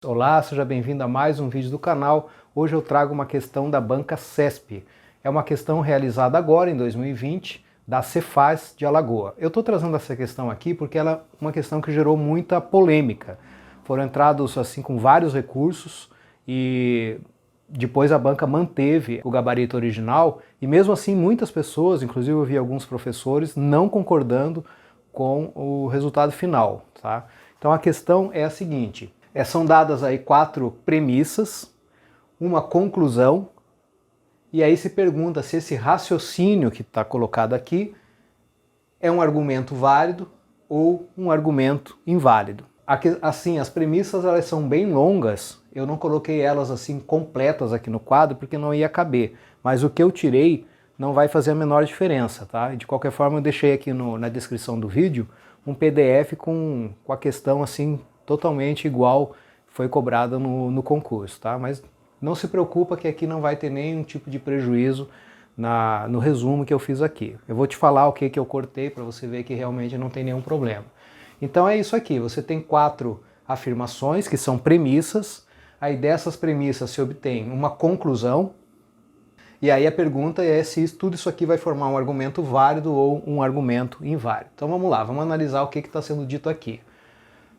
Olá, seja bem-vindo a mais um vídeo do canal. Hoje eu trago uma questão da banca CESP. É uma questão realizada agora, em 2020, da Cefaz de Alagoa. Eu estou trazendo essa questão aqui porque ela é uma questão que gerou muita polêmica. Foram entrados assim com vários recursos e depois a banca manteve o gabarito original e mesmo assim muitas pessoas, inclusive eu vi alguns professores, não concordando com o resultado final, tá? Então a questão é a seguinte: são dadas aí 4 premissas, uma conclusão, e aí se pergunta se esse raciocínio que está colocado aqui é um argumento válido ou um argumento inválido. Assim, as premissas elas são bem longas, eu não coloquei elas assim completas aqui no quadro porque não ia caber, mas o que eu tirei não vai fazer a menor diferença, tá? De qualquer forma eu deixei aqui na descrição do vídeo um PDF com a questão assim totalmente igual foi cobrada no concurso, tá? Mas não se preocupa que aqui não vai ter nenhum tipo de prejuízo no resumo que eu fiz aqui. Eu vou te falar o que eu cortei para você ver que realmente não tem nenhum problema. Então é isso aqui, você tem 4 afirmações que são premissas, aí dessas premissas se obtém uma conclusão, e aí a pergunta é se tudo isso aqui vai formar um argumento válido ou um argumento inválido. Então vamos lá, vamos analisar o que está sendo dito aqui.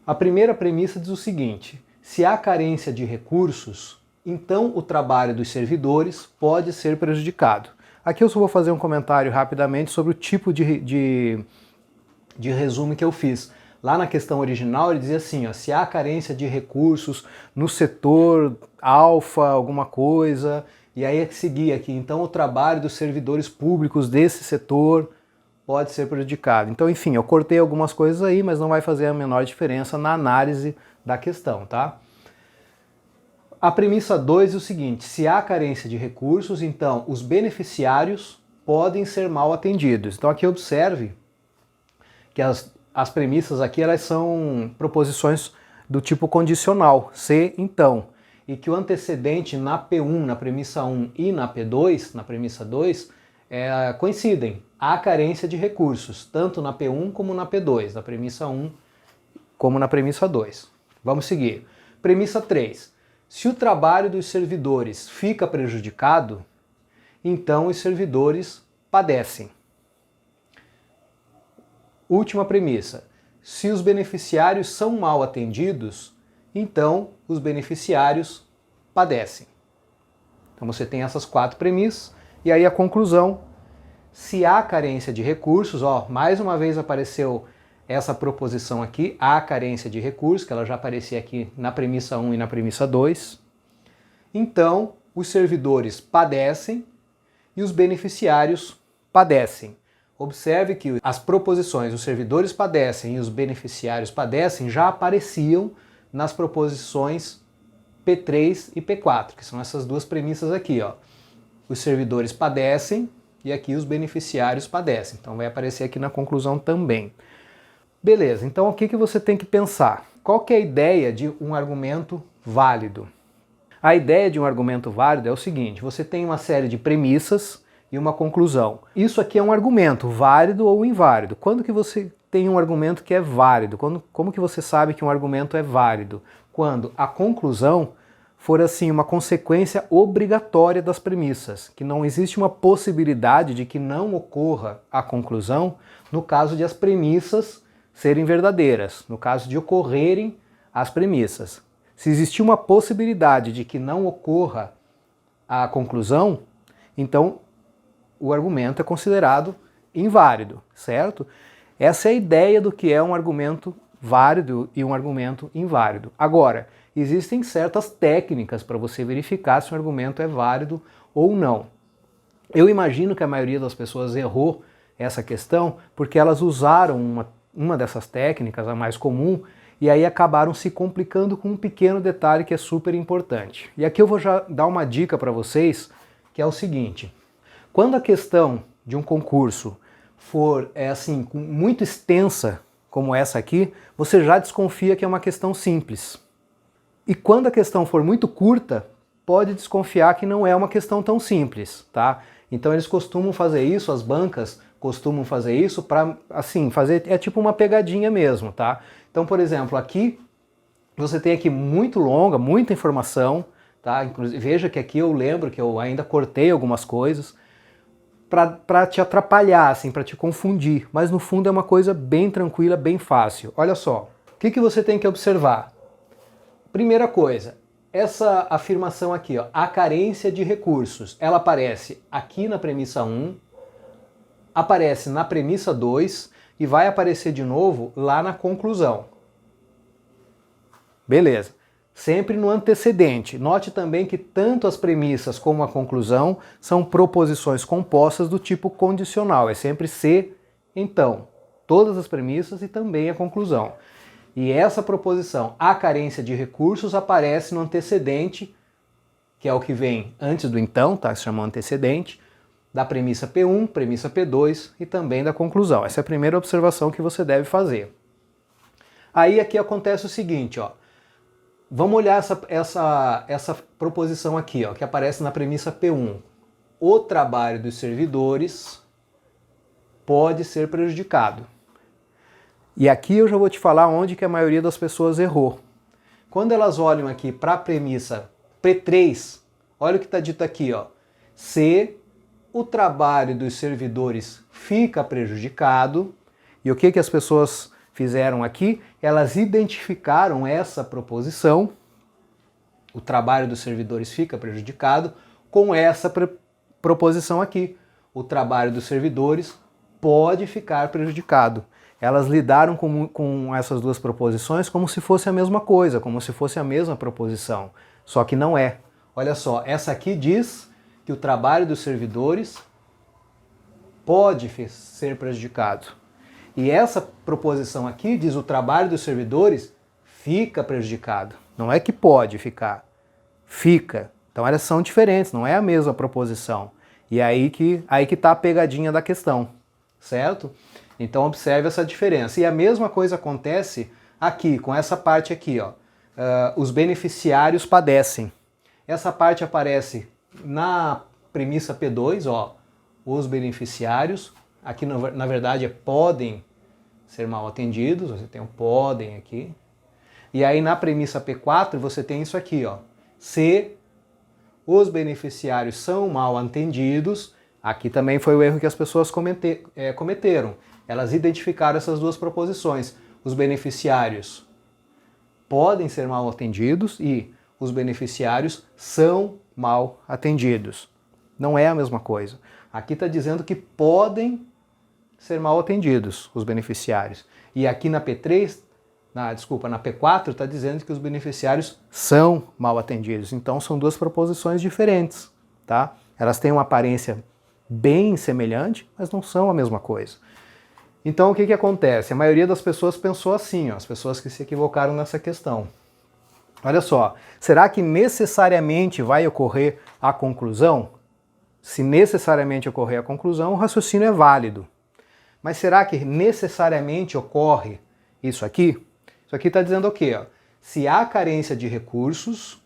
A primeira premissa diz o seguinte: se há carência de recursos, então o trabalho dos servidores pode ser prejudicado. Aqui eu só vou fazer um comentário rapidamente sobre o tipo de resumo que eu fiz. Lá na questão original ele dizia assim, ó, se há carência de recursos no setor alfa, alguma coisa, e aí seguia aqui, então o trabalho dos servidores públicos desse setor pode ser prejudicado. Então, enfim, eu cortei algumas coisas aí, mas não vai fazer a menor diferença na análise da questão, tá? A premissa 2 é o seguinte: se há carência de recursos, então os beneficiários podem ser mal atendidos. Então aqui observe que as premissas aqui elas são proposições do tipo condicional, se então, e que o antecedente na P1, na premissa 1 e na P2, na premissa 2, coincidem. Há carência de recursos, tanto na P1 como na P2, na premissa 1 como na premissa 2. Vamos seguir. Premissa 3. Se o trabalho dos servidores fica prejudicado, então os servidores padecem. Última premissa. Se os beneficiários são mal atendidos, então os beneficiários padecem. Então você tem essas 4 premissas, e aí a conclusão: se há carência de recursos, ó, mais uma vez apareceu essa proposição aqui, há carência de recursos, que ela já aparecia aqui na premissa 1 e na premissa 2, então os servidores padecem e os beneficiários padecem. Observe que as proposições os servidores padecem e os beneficiários padecem já apareciam nas proposições P3 e P4, que são essas duas premissas aqui, ó. Os servidores padecem e aqui os beneficiários padecem. Então vai aparecer aqui na conclusão também. Beleza, então o que você tem que pensar? Qual que é a ideia de um argumento válido? A ideia de um argumento válido é o seguinte: você tem uma série de premissas e uma conclusão. Isso aqui é um argumento, válido ou inválido. Quando que você tem um argumento que é válido? Como que você sabe que um argumento é válido? Quando a conclusão for assim uma consequência obrigatória das premissas, que não existe uma possibilidade de que não ocorra a conclusão no caso de as premissas serem verdadeiras, no caso de ocorrerem as premissas. Se existir uma possibilidade de que não ocorra a conclusão, então o argumento é considerado inválido, certo? Essa é a ideia do que é um argumento válido e um argumento inválido. Agora, existem certas técnicas para você verificar se um argumento é válido ou não. Eu imagino que a maioria das pessoas errou essa questão porque elas usaram uma dessas técnicas, a mais comum, e aí acabaram se complicando com um pequeno detalhe que é super importante. E aqui eu vou já dar uma dica para vocês, que é o seguinte: quando a questão de um concurso for assim, muito extensa, como essa aqui, você já desconfia que é uma questão simples. E quando a questão for muito curta, pode desconfiar que não é uma questão tão simples, tá? Então eles costumam fazer isso, as bancas costumam fazer isso para, assim, fazer, é tipo uma pegadinha mesmo, tá? Então, por exemplo, aqui Você tem aqui muito longa, muita informação, tá? Inclusive, veja que aqui eu lembro que eu ainda cortei algumas coisas para te atrapalhar, assim, para te confundir. Mas no fundo é uma coisa bem tranquila, bem fácil. Olha só, o que você tem que observar? Primeira coisa, essa afirmação aqui, ó, a carência de recursos, ela aparece aqui na premissa 1, aparece na premissa 2 e vai aparecer de novo lá na conclusão. Beleza. Sempre no antecedente. Note também que tanto as premissas como a conclusão são proposições compostas do tipo condicional. É sempre se, então. Todas as premissas e também a conclusão. E essa proposição, a carência de recursos, aparece no antecedente, que é o que vem antes do então, tá? Se chama antecedente, da premissa P1, premissa P2 e também da conclusão. Essa é a primeira observação que você deve fazer. Aí aqui acontece o seguinte, ó. Vamos olhar essa proposição aqui, ó, que aparece na premissa P1. O trabalho dos servidores pode ser prejudicado. E aqui eu já vou te falar onde que a maioria das pessoas errou. Quando elas olham aqui para a premissa P3, olha o que está dito aqui, ó. Se o trabalho dos servidores fica prejudicado, e o que as pessoas fizeram aqui? Elas identificaram essa proposição, o trabalho dos servidores fica prejudicado, com essa proposição aqui, o trabalho dos servidores pode ficar prejudicado. Elas lidaram com essas duas proposições como se fosse a mesma coisa, como se fosse a mesma proposição, só que não é. Olha só, essa aqui diz que o trabalho dos servidores pode ser prejudicado. E essa proposição aqui diz o trabalho dos servidores fica prejudicado. Não é que pode ficar, fica. Então elas são diferentes, não é a mesma proposição. E aí que está a pegadinha da questão, certo? Então observe essa diferença. E a mesma coisa acontece aqui, com essa parte aqui, ó. Os beneficiários padecem. Essa parte aparece na premissa P2, ó. Os beneficiários, aqui na verdade é podem ser mal atendidos, você tem um podem aqui. E aí na premissa P4 você tem isso aqui, ó. Se os beneficiários são mal atendidos, aqui também foi o erro que as pessoas cometeram. Elas identificaram essas duas proposições. Os beneficiários podem ser mal atendidos e os beneficiários são mal atendidos. Não é a mesma coisa. Aqui está dizendo que podem ser mal atendidos os beneficiários. E aqui na P3, na P4 está dizendo que os beneficiários são mal atendidos. Então são duas proposições diferentes, tá? Elas têm uma aparência bem semelhante, mas não são a mesma coisa. Então o que acontece? A maioria das pessoas pensou assim, ó, as pessoas que se equivocaram nessa questão. Olha só, será que necessariamente vai ocorrer a conclusão? Se necessariamente ocorrer a conclusão, o raciocínio é válido. Mas será que necessariamente ocorre isso aqui? Isso aqui está dizendo o quê? Ó? Se há carência de recursos,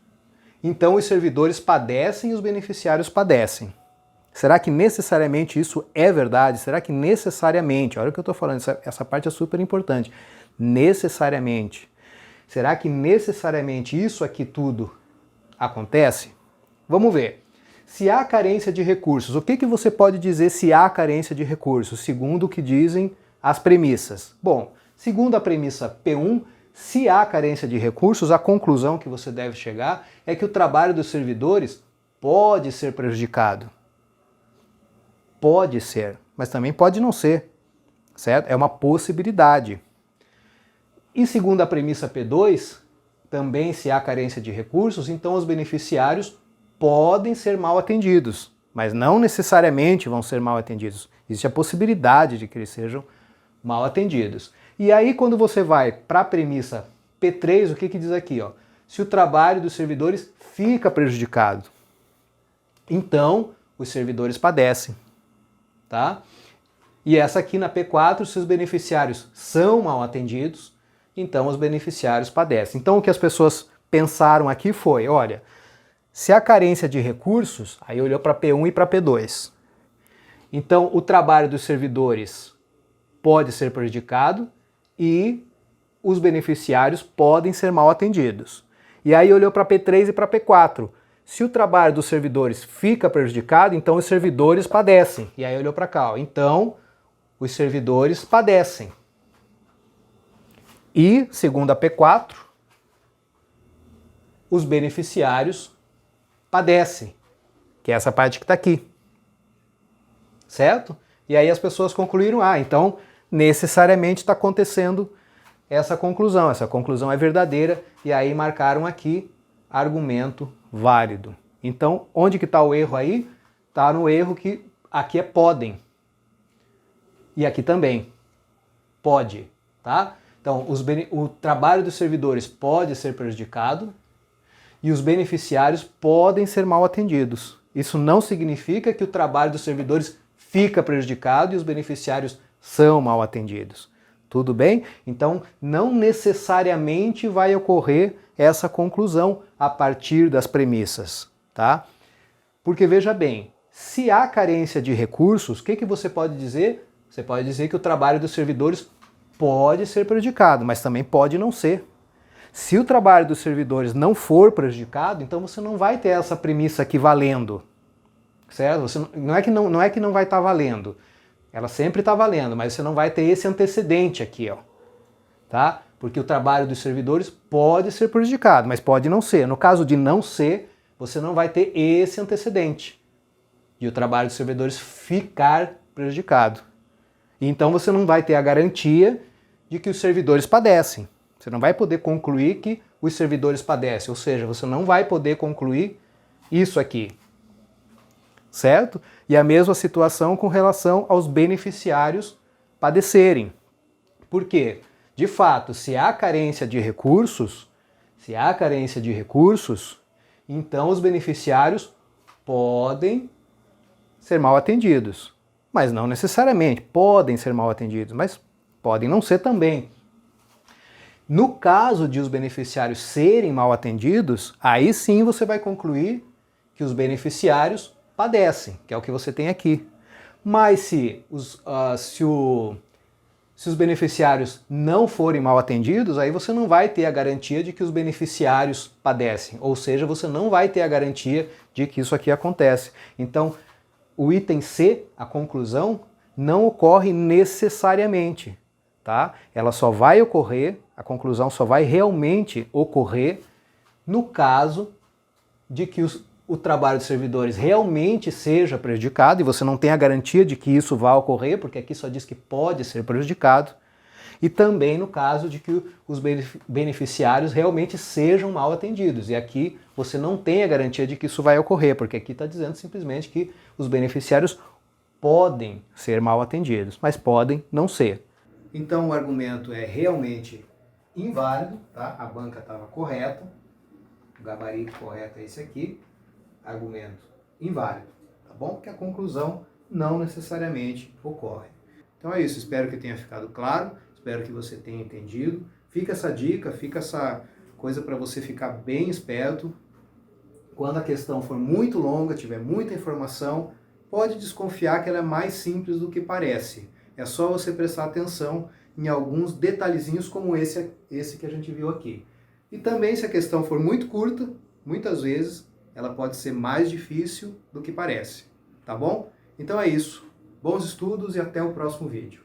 então os servidores padecem e os beneficiários padecem. Será que necessariamente isso é verdade? Será que necessariamente, olha o que eu estou falando, essa parte é super importante, necessariamente. Será que necessariamente isso aqui tudo acontece? Vamos ver. Se há carência de recursos, o que você pode dizer se há carência de recursos, segundo o que dizem as premissas? Bom, segundo a premissa P1, se há carência de recursos, a conclusão que você deve chegar é que o trabalho dos servidores pode ser prejudicado. Pode ser, mas também pode não ser, certo? É uma possibilidade. E segundo a premissa P2, também se há carência de recursos, então os beneficiários podem ser mal atendidos, mas não necessariamente vão ser mal atendidos. Existe a possibilidade de que eles sejam mal atendidos. E aí quando você vai para a premissa P3, o que diz aqui? Ó? Se o trabalho dos servidores fica prejudicado, então os servidores padecem. Tá? E essa aqui na P4, se os beneficiários são mal atendidos, então os beneficiários padecem. Então o que as pessoas pensaram aqui foi, olha, se há carência de recursos, aí olhou para P1 e para P2. Então o trabalho dos servidores pode ser prejudicado e os beneficiários podem ser mal atendidos. E aí olhou para P3 e para P4. Se o trabalho dos servidores fica prejudicado, então os servidores padecem. E aí olhou para cá, ó. Então os servidores padecem. E, segundo a P4, os beneficiários padecem, que é essa parte que está aqui. Certo? E aí as pessoas concluíram, então necessariamente está acontecendo essa conclusão é verdadeira, e aí marcaram aqui argumento válido. Então, onde que está o erro aí? Está no erro que aqui é podem, e aqui também, pode, tá? Então, o trabalho dos servidores pode ser prejudicado, e os beneficiários podem ser mal atendidos. Isso não significa que o trabalho dos servidores fica prejudicado e os beneficiários são mal atendidos. Tudo bem? Então, não necessariamente vai ocorrer essa conclusão a partir das premissas, tá? Porque veja bem, se há carência de recursos, o que você pode dizer? Você pode dizer que o trabalho dos servidores pode ser prejudicado, mas também pode não ser. Se o trabalho dos servidores não for prejudicado, então você não vai ter essa premissa aqui valendo, certo? Não é que não vai estar valendo, ela sempre está valendo, mas você não vai ter esse antecedente aqui, ó, tá? Porque o trabalho dos servidores pode ser prejudicado, mas pode não ser. No caso de não ser, você não vai ter esse antecedente de o trabalho dos servidores ficar prejudicado. Então você não vai ter a garantia de que os servidores padecem. Você não vai poder concluir que os servidores padecem, ou seja, você não vai poder concluir isso aqui. Certo? E a mesma situação com relação aos beneficiários padecerem. Por quê? De fato, se há carência de recursos, então os beneficiários podem ser mal atendidos. Mas não necessariamente, podem ser mal atendidos, mas podem não ser também. No caso de os beneficiários serem mal atendidos, aí sim você vai concluir que os beneficiários padecem, que é o que você tem aqui. Mas se os beneficiários não forem mal atendidos, aí você não vai ter a garantia de que os beneficiários padecem, ou seja, você não vai ter a garantia de que isso aqui acontece. Então, o item C, a conclusão, não ocorre necessariamente, tá? Ela só vai ocorrer, a conclusão só vai realmente ocorrer no caso de que o trabalho dos servidores realmente seja prejudicado, e você não tem a garantia de que isso vai ocorrer, porque aqui só diz que pode ser prejudicado, e também no caso de que os beneficiários realmente sejam mal atendidos. E aqui você não tem a garantia de que isso vai ocorrer, porque aqui está dizendo simplesmente que os beneficiários podem ser mal atendidos, mas podem não ser. Então o argumento é realmente inválido, tá? A banca estava correta, o gabarito correto é esse aqui, argumento inválido, tá bom? Porque a conclusão não necessariamente ocorre. Então é isso, espero que tenha ficado claro, espero que você tenha entendido. Fica essa dica, fica essa coisa para você ficar bem esperto. Quando a questão for muito longa, tiver muita informação, pode desconfiar que ela é mais simples do que parece. É só você prestar atenção em alguns detalhezinhos como esse que a gente viu aqui. E também, se a questão for muito curta, muitas vezes ela pode ser mais difícil do que parece, tá bom? Então é isso. Bons estudos e até o próximo vídeo.